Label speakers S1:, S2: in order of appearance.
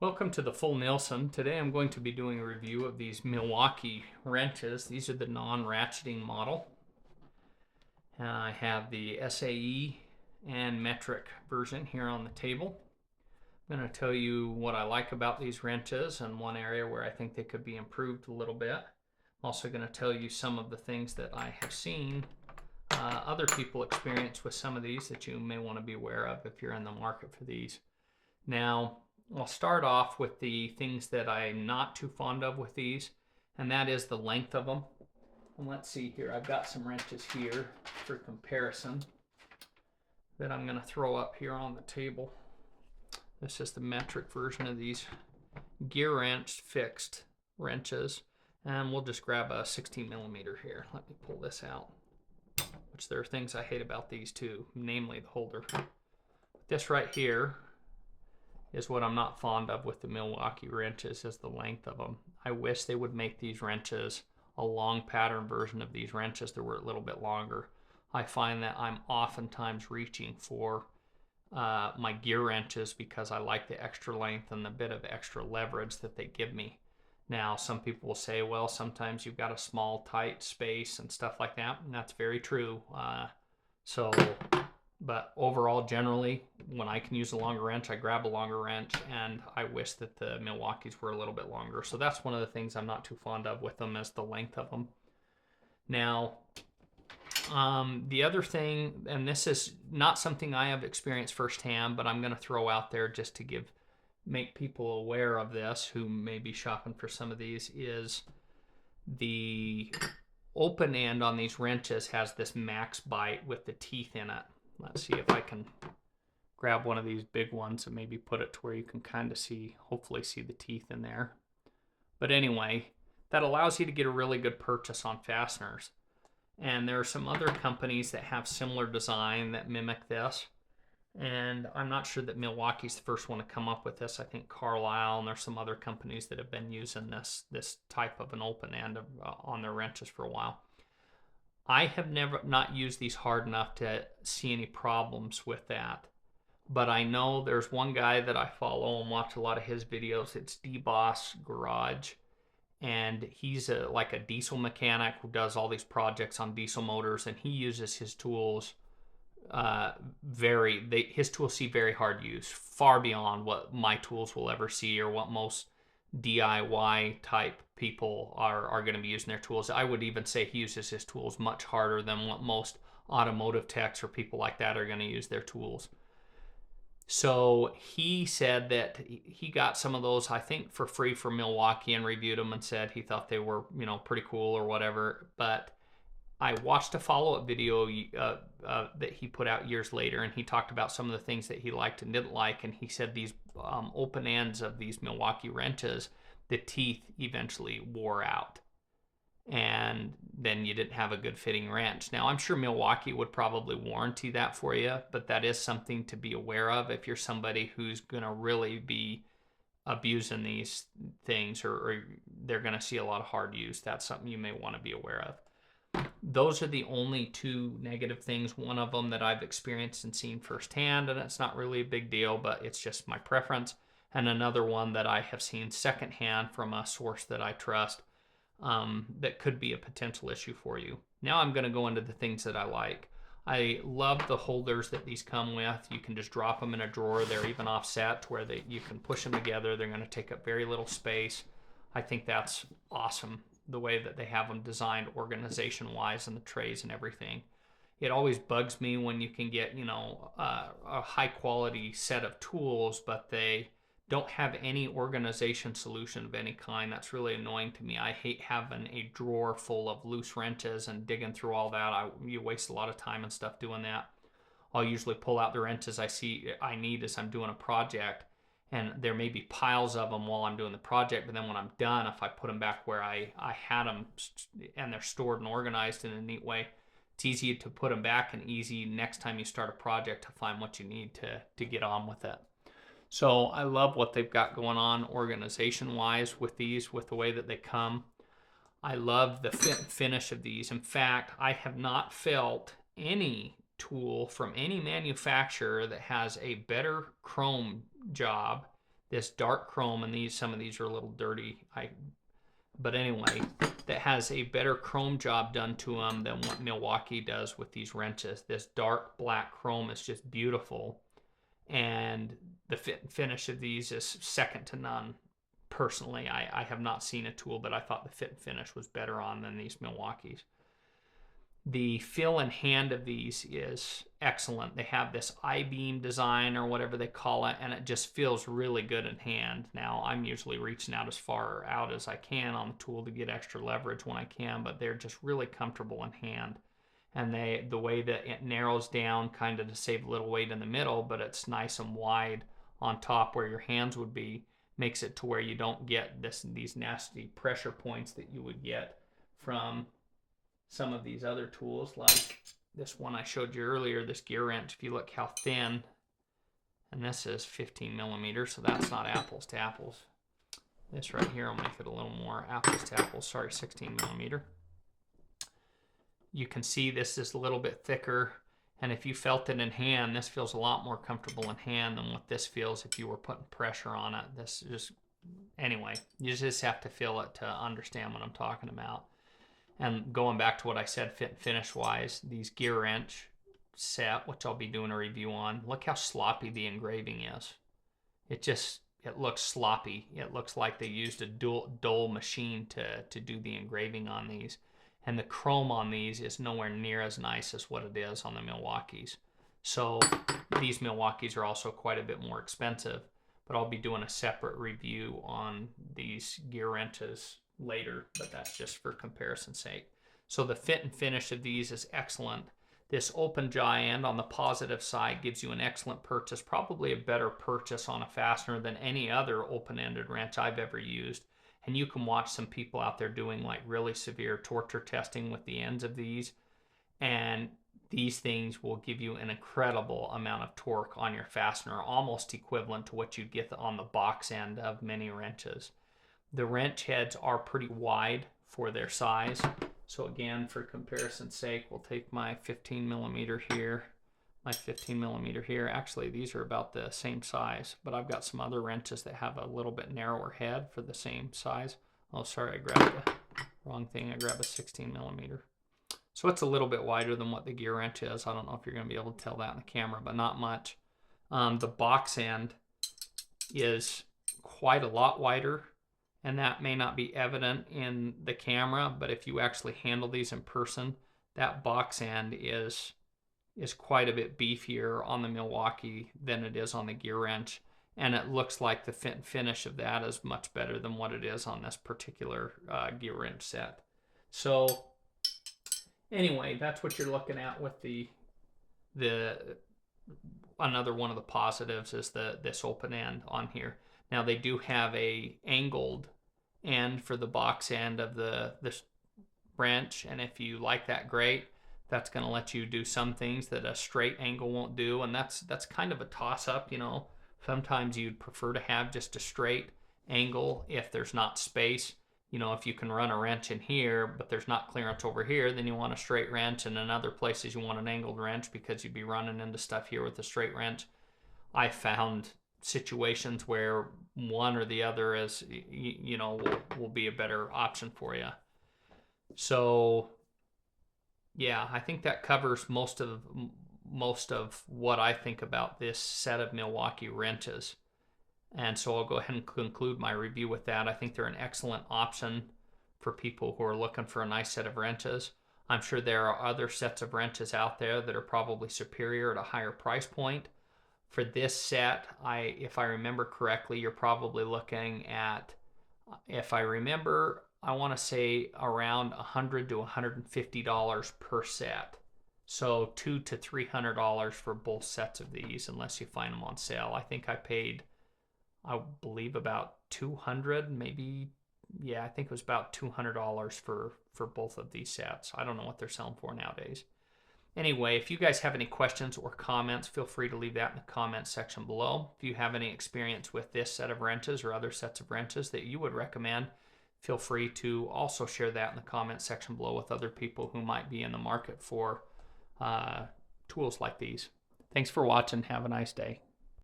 S1: Welcome to the Full Nielsen. Today I'm going to be doing a review of these Milwaukee wrenches. These are the non-ratcheting model. I have the SAE and metric version here on the table. I'm going to tell you what I like about these wrenches and one area where I think they could be improved a little bit. I'm also going to tell you some of the things that I have seen other people experience with some of these that you may want to be aware of if you're in the market for these. Now, I'll start off with the things that I'm not too fond of with these, and that is the length of them. And let's see here, I've got some wrenches here for comparison that I'm going to throw up here on the table. This is the metric version of these gear wrench fixed wrenches, and we'll just grab a 16 millimeter here. Let me pull this out, which there are things I hate about these too, namely the holder. This right here is what I'm not fond of with the Milwaukee wrenches, is the length of them. I wish they would make these wrenches a long pattern version of these wrenches that were a little bit longer. I find that I'm oftentimes reaching for my gear wrenches because I like the extra length and the bit of extra leverage that they give me. Now, some people will say, well, sometimes you've got a small, tight space and stuff like that, and that's very true. But overall, generally, when I can use a longer wrench, I grab a longer wrench, and I wish that the Milwaukees were a little bit longer. So that's one of the things I'm not too fond of with them, is the length of them. Now, the other thing, and this is not something I have experienced firsthand, but I'm going to throw out there just to make people aware of this who may be shopping for some of these, is the open end on these wrenches has this max bite with the teeth in it. Let's see if I can grab one of these big ones and maybe put it to where you can kind of see, hopefully see the teeth in there. But anyway, that allows you to get a really good purchase on fasteners. And there are some other companies that have similar design that mimic this. And I'm not sure that Milwaukee's the first one to come up with this. I think Carlisle, and there's some other companies that have been using this type of an open end on their wrenches for a while. I have not used these hard enough to see any problems with that. But I know there's one guy that I follow and watch a lot of his videos. It's D-Boss Garage. And he's like a diesel mechanic who does all these projects on diesel motors. And he uses his tools his tools see very hard use, far beyond what my tools will ever see or what most DIY type people are going to be using their tools. I would even say he uses his tools much harder than what most automotive techs or people like that are going to use their tools. So he said that he got some of those, I think, for free from Milwaukee, and reviewed them and said he thought they were, pretty cool or whatever. But I watched a follow-up video that he put out years later, and he talked about some of the things that he liked and didn't like, and he said these open ends of these Milwaukee wrenches, the teeth eventually wore out, and then you didn't have a good fitting wrench. Now, I'm sure Milwaukee would probably warranty that for you, but that is something to be aware of if you're somebody who's going to really be abusing these things, or they're going to see a lot of hard use. That's something you may want to be aware of. Those are the only two negative things. One of them that I've experienced and seen firsthand, and it's not really a big deal, but it's just my preference. And another one that I have seen secondhand from a source that I trust, that could be a potential issue for you. Now I'm going to go into the things that I like. I love the holders that these come with. You can just drop them in a drawer. They're even offset to where you can push them together. They're going to take up very little space. I think that's awesome, the way that they have them designed organization-wise, and the trays and everything. It always bugs me when you can get, a high-quality set of tools, but they don't have any organization solution of any kind. That's really annoying to me. I hate having a drawer full of loose wrenches and digging through all that. You waste a lot of time and stuff doing that. I'll usually pull out the wrenches I need as I'm doing a project, and there may be piles of them while I'm doing the project, but then when I'm done, if I put them back where I had them and they're stored and organized in a neat way, it's easy to put them back, and easy next time you start a project to find what you need to get on with it. So I love what they've got going on organization-wise with these, with the way that they come. I love the finish of these. In fact, I have not felt any tool from any manufacturer that has a better chrome job this dark chrome, and some of these are a little dirty. But anyway, that has a better chrome job done to them than what Milwaukee does with these wrenches. This dark black chrome is just beautiful, and the fit and finish of these is second to none. Personally, I have not seen a tool that I thought the fit and finish was better on than these Milwaukees. The feel and hand of these is excellent. They have this I-beam design or whatever they call it, and it just feels really good in hand. Now, I'm usually reaching out as far out as I can on the tool to get extra leverage when I can, but they're just really comfortable in hand. And the way that it narrows down kind of to save a little weight in the middle, but it's nice and wide on top where your hands would be, makes it to where you don't get these nasty pressure points that you would get from some of these other tools, like this one I showed you earlier, this gear wrench. If you look how thin, and this is 15 millimeters, so that's not apples to apples. This right here will make it a little more apples to apples. Sorry, 16 millimeter. You can see this is a little bit thicker, and if you felt it in hand, this feels a lot more comfortable in hand than what this feels if you were putting pressure on it. This just, anyway, you just have to feel it to understand what I'm talking about. And going back to what I said, fit and finish wise, these gear wrench set, which I'll be doing a review on, look how sloppy the engraving is. It looks sloppy. It looks like they used a dull machine to do the engraving on these. And the chrome on these is nowhere near as nice as what it is on the Milwaukees. So these Milwaukees are also quite a bit more expensive, but I'll be doing a separate review on these gear wrenches later, but that's just for comparison's sake. So the fit and finish of these is excellent. This open jaw end on the positive side gives you an excellent purchase, probably a better purchase on a fastener than any other open-ended wrench I've ever used. And you can watch some people out there doing like really severe torture testing with the ends of these, and these things will give you an incredible amount of torque on your fastener, almost equivalent to what you'd get on the box end of many wrenches. The wrench heads are pretty wide for their size. So again, for comparison's sake, we'll take my 15 millimeter here, my 15 millimeter here. Actually, these are about the same size, but I've got some other wrenches that have a little bit narrower head for the same size. Oh, sorry, I grabbed the wrong thing. I grabbed a 16 millimeter. So it's a little bit wider than what the gear wrench is. I don't know if you're going to be able to tell that in the camera, but not much. The box end is quite a lot wider, and that may not be evident in the camera, but if you actually handle these in person, that box end is quite a bit beefier on the Milwaukee than it is on the gear wrench, and it looks like the fit and finish of that is much better than what it is on this particular gear wrench set. So anyway, that's what you're looking at with the another one of the positives is this open end on here. Now they do have a angled end for the box end of this wrench, and if you like that, great. That's going to let you do some things that a straight angle won't do, and that's kind of a toss-up, you know. Sometimes you'd prefer to have just a straight angle if there's not space. You know, if you can run a wrench in here, but there's not clearance over here, then you want a straight wrench, and in other places you want an angled wrench because you'd be running into stuff here with a straight wrench. I found situations where one or the other is, you know, will be a better option for you. So yeah, I think that covers most of what I think about this set of Milwaukee wrenches. And so I'll go ahead and conclude my review with that. I think they're an excellent option for people who are looking for a nice set of wrenches. I'm sure there are other sets of wrenches out there that are probably superior at a higher price point. For this set, if I remember correctly, you're probably looking at, if I remember, I want to say around $100 to $150 per set. So $200 to $300 for both sets of these, unless you find them on sale. I think I paid, I believe, about $200, maybe. Yeah, I think it was about $200 for both of these sets. I don't know what they're selling for nowadays. Anyway, if you guys have any questions or comments, feel free to leave that in the comments section below. If you have any experience with this set of wrenches or other sets of wrenches that you would recommend, feel free to also share that in the comments section below with other people who might be in the market for tools like these. Thanks for watching. Have a nice day.